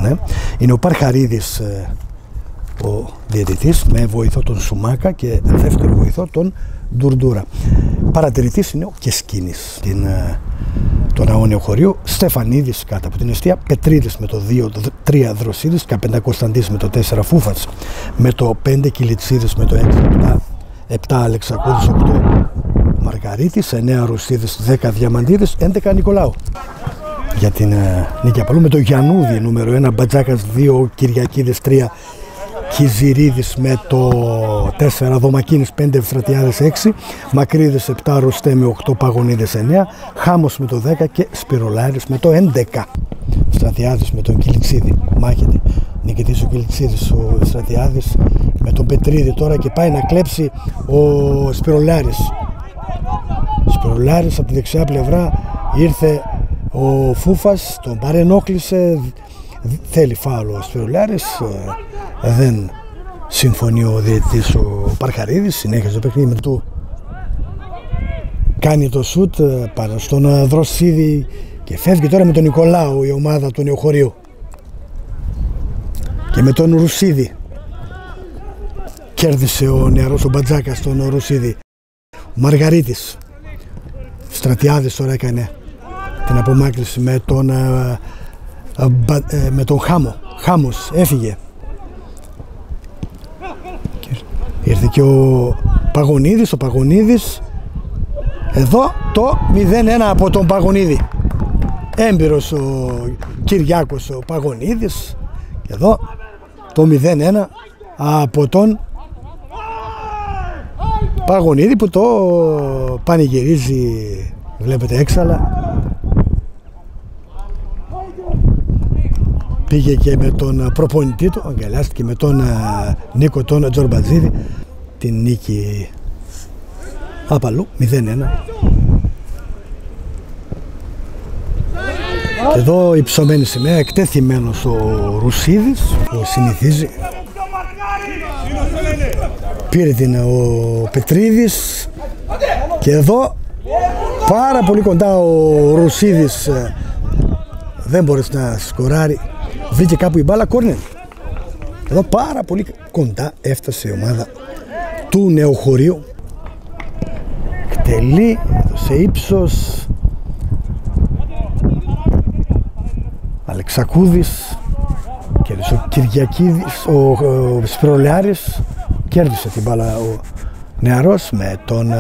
Ναι. Είναι ο Παρχαρίδης ο διαιτητής, με βοηθό τον Σουμάκα και δεύτερο βοηθό τον Ντουρντούρα. Παρατηρητής είναι ο Κεσκίνης, τον αγώνιο χωρίου. Στεφανίδης κάτω από την αιστεία, Πετρίδης με το 2-3 Δροσίδης, Καπεντακοσταντής με το 4 Φούφας, με το 5 Κιλιτσίδης, με το 7 Αλεξακούδης, 8 Μαργαρίτης, 9 Ρουσίδης, 10 Διαμαντίδης, 11 Νικολάου. Για την νίκη Απαλού με το Γιαννούδη νούμερο 1, Μπατζάκας 2, Κυριακίδης 3, Κιζιρίδης με το 4, Δωμακίνης 5, Ευστρατιάδης 6, Μακρύδης 7, Ροστέμι 8, Παγωνίδης 9, Χάμος με το 10 και Σπυρολάρης με το 11. Στρατιάδης με τον Κιλιτσίδη, μάχεται. Νικητής ο Κιλιτσίδης, ο Στρατιάδης με τον Πετρίδη τώρα και πάει να κλέψει ο Σπυρολάρης. Σπυρολάρης από τη δεξιά πλευρά, ήρθε ο Φούφας, τον παρενόχλησε, θέλει φάουλο ο Σπυρολάρης, δεν συμφωνεί ο διαιτητής ο Παρχαρίδης, συνέχιζε το παιχνίδι με του. Κάνει το σουτ πάνω στον Δροσίδη και φεύγει τώρα με τον Νικολάου η ομάδα του Νεοχωρίου και με τον Ρουσίδη. Κέρδισε ο νεαρός ο Μπατζάκας τον Ρουσίδη. Ο Μαργαρίτης. Στρατιάδης τώρα έκανε την απομάκρυνση με τον Χάμο. Χάμος έφυγε. Ήρθε και ο Παγωνίδης. Ο Παγωνίδης. Εδώ το 0-1 από τον Παγωνίδη. Έμπειρος ο Κυριάκος ο Παγωνίδης. Και εδώ το 0-1 από τον Παγωνίδη που το πανηγυρίζει, βλέπετε έξαλα. Πήγε και με τον προπονητή του, αγκαλιάστηκε με τον Νίκο τον Τζορμπατζίδη. Την νίκη Απαλού 0-1. Και εδώ υψωμένη σημαία, εκτεθειμένος ο Ρουσίδης που συνηθίζει. Πήρε την ο Πετρίδης και εδώ πάρα πολύ κοντά ο Ρουσίδης, δεν μπορείς να σκοράρει, βρήκε κάπου η μπάλα, κόρνερ. Εδώ πάρα πολύ κοντά έφτασε η ομάδα του Νεοχωρίου. Εκτελεί σε ύψος Αλεξακούδης, κέρδισε ο Κυριακίδης, ο Σπυρολιάρης, κέρδισε την μπάλα ο νεαρός με τον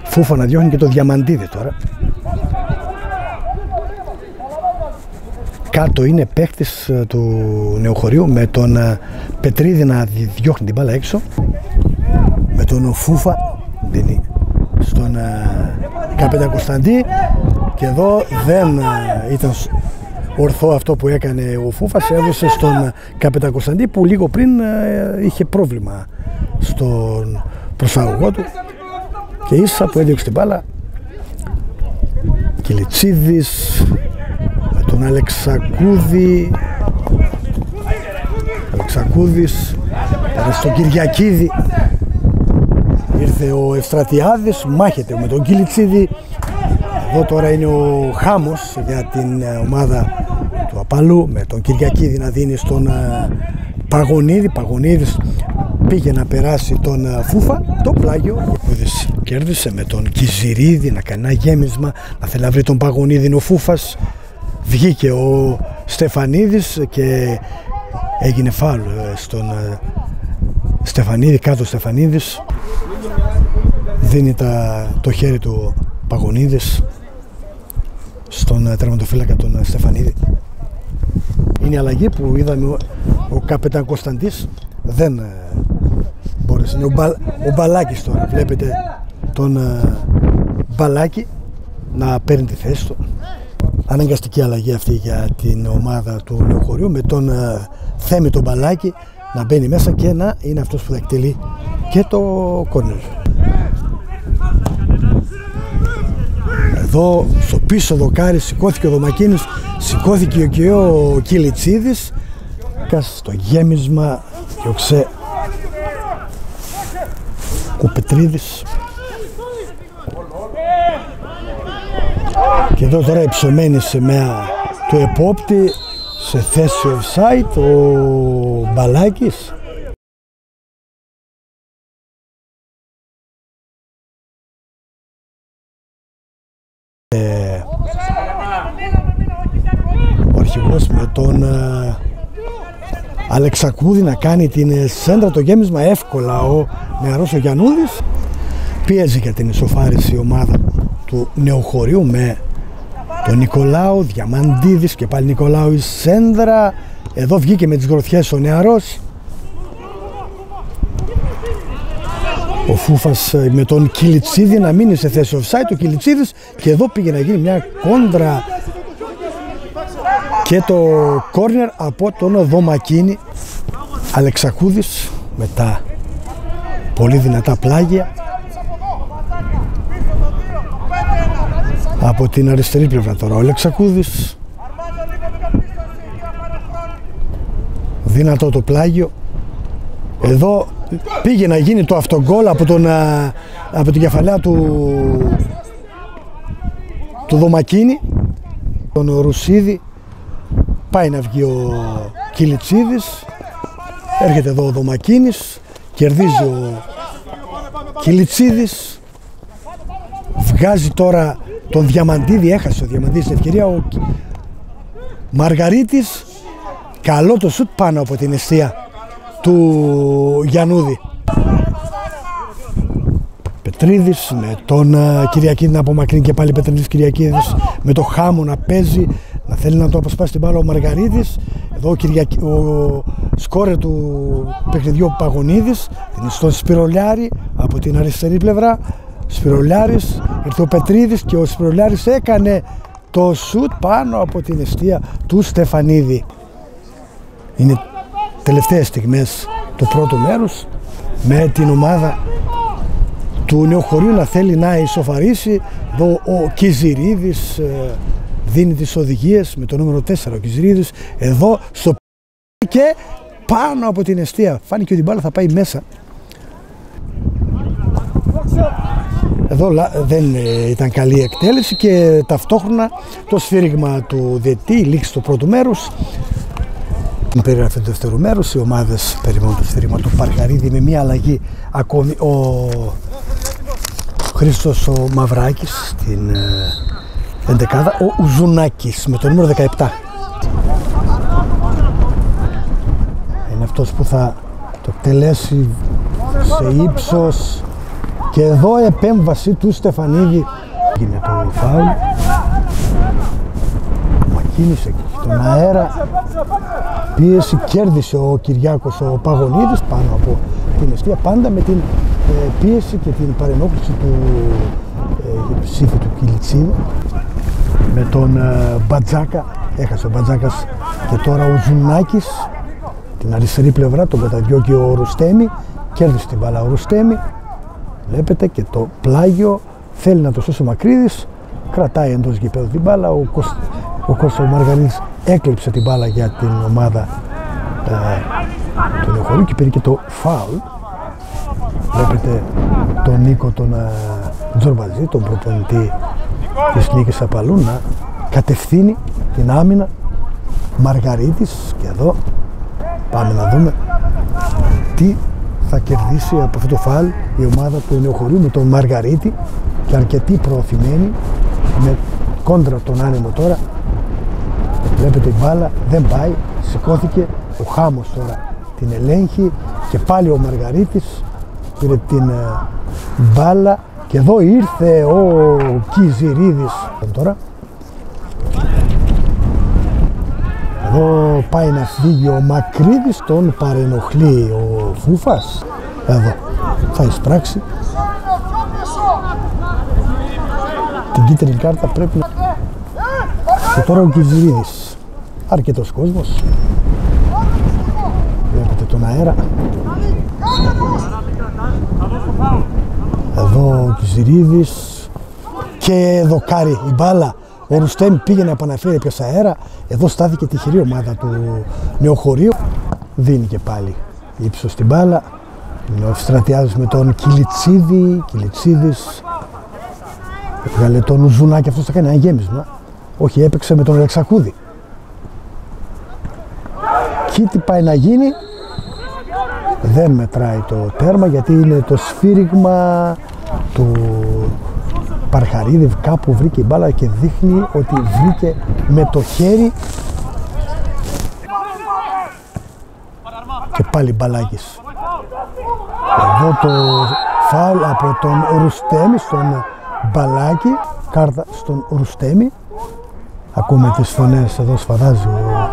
Φούφα να διώχνει και το Διαμαντίδη τώρα. Κάτω είναι παίχτης του Νεοχωρίου με τον Πετρίδη να διώχνει την μπάλα έξω, με τον Φούφα δίνει στον Καπεντακοσταντή και εδώ δεν ήταν ορθό αυτό που έκανε ο Φούφας, έδωσε στον Καπεντακοσταντή που λίγο πριν είχε πρόβλημα στον προσαγωγό του και ίσα που έδιωξε την μπάλα Κιλιτσίδης με τον Αλεξακούδη, Αλεξακούδης στον Κυριακίδη, ήρθε ο Ευστρατιάδης, μάχεται με τον Κιλιτσίδη. Εδώ τώρα είναι ο Χάμος για την ομάδα του Απαλού με τον Κυριακίδη να δίνει στον Παγωνίδη. Παγωνίδης πήγε να περάσει τον Φούφα, το πλάγιο κέρδισε με τον Κιζιρίδη να κάνει ένα γέμισμα, να θέλει να βρει τον Παγωνίδη ο Φούφας. Βγήκε ο Στεφανίδης και έγινε φάουλ στον Στεφανίδη, κάτω Στεφανίδης, δίνει το χέρι του Παγωνίδης στον τερματοφύλακα τον Στεφανίδη. Είναι η αλλαγή που είδαμε ο Καπετάν Κωνσταντής δεν μπόρεσε. Είναι ο Μπαλάκης τώρα, βλέπετε τον Μπαλάκη να παίρνει τη θέση του. Αναγκαστική αλλαγή αυτή για την ομάδα του Νεοχωρίου με τον Θέμη τον Μπαλάκη να μπαίνει μέσα και να είναι αυτός που θα εκτελεί και το κόρνερ. Εδώ στο πίσω δοκάρι σηκώθηκε ο Δωμακίνης, σηκώθηκε και ο Κιλιτσίδης, κάσει στο γέμισμα, διώξε ο Πετρίδης. Και εδώ τώρα υψωμένη σημαία του επόπτη, σε θέση offside ο Μπαλάκης. Ο αρχηγός με τον Αλεξακούδη να κάνει την σέντρα, το γέμισμα εύκολα. Ο νεαρός ο Γιαννούδης πίεζε για την ισοφάριση η ομάδα του Νεοχωρίου με τον Νικολάου, Διαμαντίδης και πάλι Νικολάου η σέντρα. Εδώ βγήκε με τις γροθιές ο νεαρός. Ο Φούφας με τον Κιλιτσίδη να μείνει σε θέση offside, ο Κιλιτσίδης, και εδώ πήγε να γίνει μια κόντρα και το κόρνερ από τον Δωμακίνη. Αλεξακούδης με τα πολύ δυνατά πλάγια από την αριστερή πλευρά. Τώρα ο Αλεξακούδης, δυνατό το πλάγιο. Εδώ πήγε να γίνει το αυτογκόλ από την κεφαλαία του Δωμακίνη, τον Ρουσίδη. Πάει να βγει ο Κιλιτσίδης, έρχεται εδώ ο Δωμακίνης, κερδίζει ο Κιλιτσίδης, βγάζει τώρα τον Διαμαντίδη, έχασε ο Διαμαντίδης την ευκαιρία. Ο Μαργαρίτης, καλό το σουτ πάνω από την εστία του Γιαννούδη. Πετρίδης με τον Κυριακίδη να απομακρύνει, και πάλι Πετρίδης Κυριακίδης με το Χάμο να παίζει, να θέλει να το αποσπάσει την μπάλα ο Μαργαρίτης. Εδώ ο σκόρερ του παιχνιδιού ο Παγωνίδης, την στον Σπυρολιάρη από την αριστερή πλευρά. Σπυρολιάρης, ήρθε ο Πετρίδης και ο Σπυρολιάρης έκανε το σουτ πάνω από την εστία του Στεφανίδη. Είναι τελευταίες στιγμές του πρώτου μέρους, με την ομάδα του Νεοχωρίου να θέλει να ισοφαρίσει. Εδώ ο Κιζηρίδης δίνει τις οδηγίες με το νούμερο 4 ο Κιζηρίδης, εδώ στο και πάνω από την εστία. Φάνηκε ότι η μπάλα θα πάει μέσα. Εδώ δεν ήταν καλή η εκτέλεση και ταυτόχρονα το σφύριγμα του διαιτητή, η λήξη του πρώτου μέρους. Την περιγραφή του δεύτερου μέρους, οι ομάδες περιμένουν το σφύριγμα του Παρχαρίδη με μία αλλαγή ακόμη. Ο Χρήστος ο Μαυράκης στην εντεκάδα, ο Ουζουνάκης με το νούμερο 17. Είναι αυτός που θα το εκτελέσει σε ύψος, και εδώ επέμβαση του Στεφανίδη. Είναι το φάουλ. Μακίνησε τον αέρα, πίεση, κέρδισε ο Κυριάκος ο Παγωνίδης πάνω από την εστία, πάντα με την πίεση και την παρενόχληση του ψήφου του Κιλιτσίδη. Με τον Μπατζάκα, έχασε ο Μπατζάκας, και τώρα ο Ζουνάκης την αριστερή πλευρά, τον καταδιώκει ο Ρουστέμι, κέρδισε την μπάλα ο Ρουστέμι. Βλέπετε και το πλάγιο, θέλει να το σώσει ο Μακρύδης, κρατάει εντός γηπέδου την μπάλα. Ο Κώστας Μαργαρίτης έκλειψε την μπάλα για την ομάδα του Νεοχωρίου και πήρε και το φάουλ. Βλέπετε τον Νίκο τον Τζορμπαζή, τον προπονητή της Νίκης Απαλού, να κατευθύνει την άμυνα. Μαργαρίτης, και εδώ πάμε να δούμε τι θα κερδίσει από αυτό το φάουλ η ομάδα του Νεοχωρίου, με τον Μαργαρίτη, και αρκετή προωθημένη με κόντρα τον άνεμο τώρα. Βλέπετε η μπάλα δεν πάει, σηκώθηκε, ο Χάμος τώρα την ελέγχει και πάλι ο Μαργαρίτης πήρε την μπάλα, και εδώ ήρθε ο Κιζηρίδης τώρα. Εδώ πάει να φύγει ο Μακρύδης, τον παρενοχλεί ο Φούφας. Εδώ θα εισπράξει την κίτρινη κάρτα, πρέπει να... Και τώρα ο Κιζηρίδης, αρκετός κόσμος, βλέπετε τον αέρα. Εδώ ο Κιζηρίδης και δοκάρει η μπάλα. Ο Ρουστέμι πήγε να επαναφέρει πια αέρα. Εδώ στάθηκε τυχερή ομάδα του Νεοχωρίου. Δίνει και πάλι ύψος στην μπάλα. Είναι ο Ευστρατιάδης με τον Κιλιτσίδη. Κιλιτσίδης έβγαλε τον Ουζουνάκη, αυτός θα κάνει ένα γέμισμα. Όχι, έπαιξε με τον Αλεξακούδη. Εκεί τι πάει να γίνει? Δεν μετράει το τέρμα γιατί είναι το σφύριγμα του Παρχαρίδη. Κάπου βρήκε η μπάλα και δείχνει ότι βρήκε με το χέρι. Και πάλι Μπαλάκης. Εδώ το φάουλ από τον Ρουστέμι στον Μπαλάκη. Κάρτα στον Ρουστέμι. Ακούμε τις φωνές εδώ, σφαδάζει ο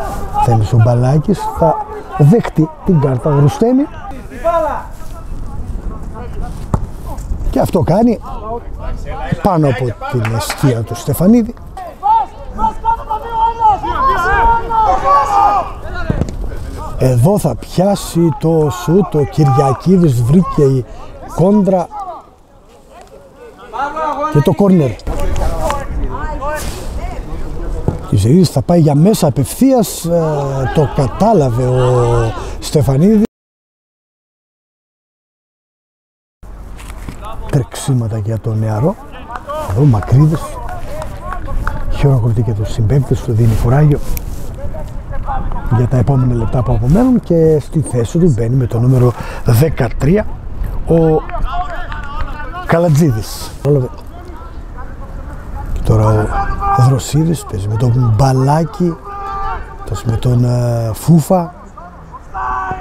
Θέμης ο Μπαλάκης. Θα δεχτεί την κάρτα ο Ρουστέμι. Και αυτό κάνει πάνω από την αιστεία του Στεφανίδη. Εδώ θα πιάσει το σουτ, ο Κυριακίδης βρήκε η κόντρα και το κόρνερ. Κιζηρίδης θα πάει για μέσα απευθείας, το κατάλαβε ο Στεφανίδης. Τρεξίματα για τον νεαρό. Εδώ Μακρύδης χειροκροτεί και τους συμπαίκτες του, δίνει κουράγιο για τα επόμενα λεπτά που απομένουν και στη θέση του μπαίνει με το νούμερο 13 ο Καλατζίδης. Και τώρα ο Δροσίδης παίζει με τον Μπαλάκη, με τον Φούφα.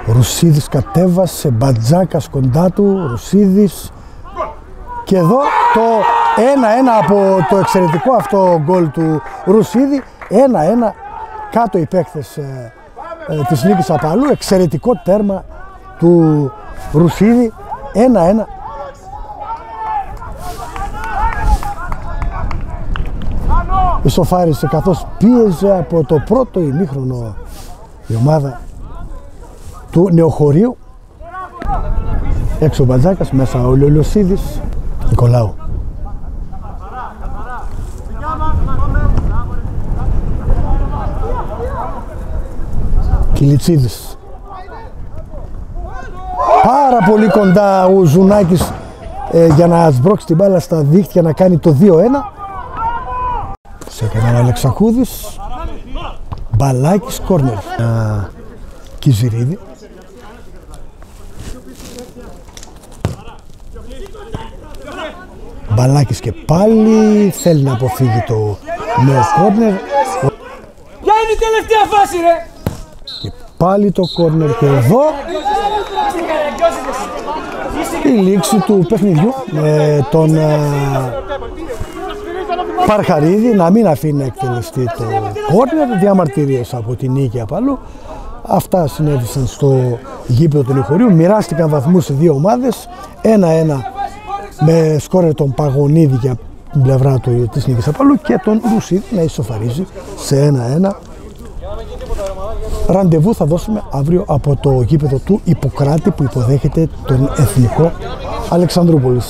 Ο Ρουσίδης κατέβασε, Μπατζάκας κοντά του, Ρουσίδης. Και εδώ το 1-1 από το εξαιρετικό αυτό γκολ του Ρουσίδη. 1-1 κάτω οι παίκτες της Νίκης Απαλού. Εξαιρετικό τέρμα του Ρουσίδη. 1-1. Ισοφάρισε καθώς πίεζε από το πρώτο ημίχρονο η ομάδα του Νεοχωρίου. Έξω ο Μπατζάκας, μέσα ο Λιολοσίδης. Νικολάου. Κιλιτσίδης. Πάρα πολύ κοντά ο Ζουνάκης για να σμπρώξει την μπάλα στα δίχτυα να κάνει το 2-1. Σε έκανε ο Αλεξακούδης. Μπαλάκης, κόρνερ. Κιζηρίδη. Μπαλάκης και πάλι θέλει να αποφύγει το νέο κόρνερ. Ποια είναι η τελευταία φάση ρε? Και πάλι το κόρνερ και εδώ η λήξη του παιχνιδιού με τον Παρχαρίδη να μην αφήνει να εκτελεστεί το κόρνερ. Διαμαρτυρίες από την Νίκη Απαλού. Αυτά συνέβησαν στο γήπεδο του Νεοχωρίου. Μοιράστηκαν βαθμούς σε δύο ομάδες. 1-1 με σκόρερ τον Παγωνίδη για την πλευρά του της Νίκης Απαλού και τον Ρουσίδη να ισοφαρίζει σε 1-1. Ραντεβού θα δώσουμε αύριο από το γήπεδο του Ιπποκράτη που υποδέχεται τον Εθνικό Αλεξανδρούπολης.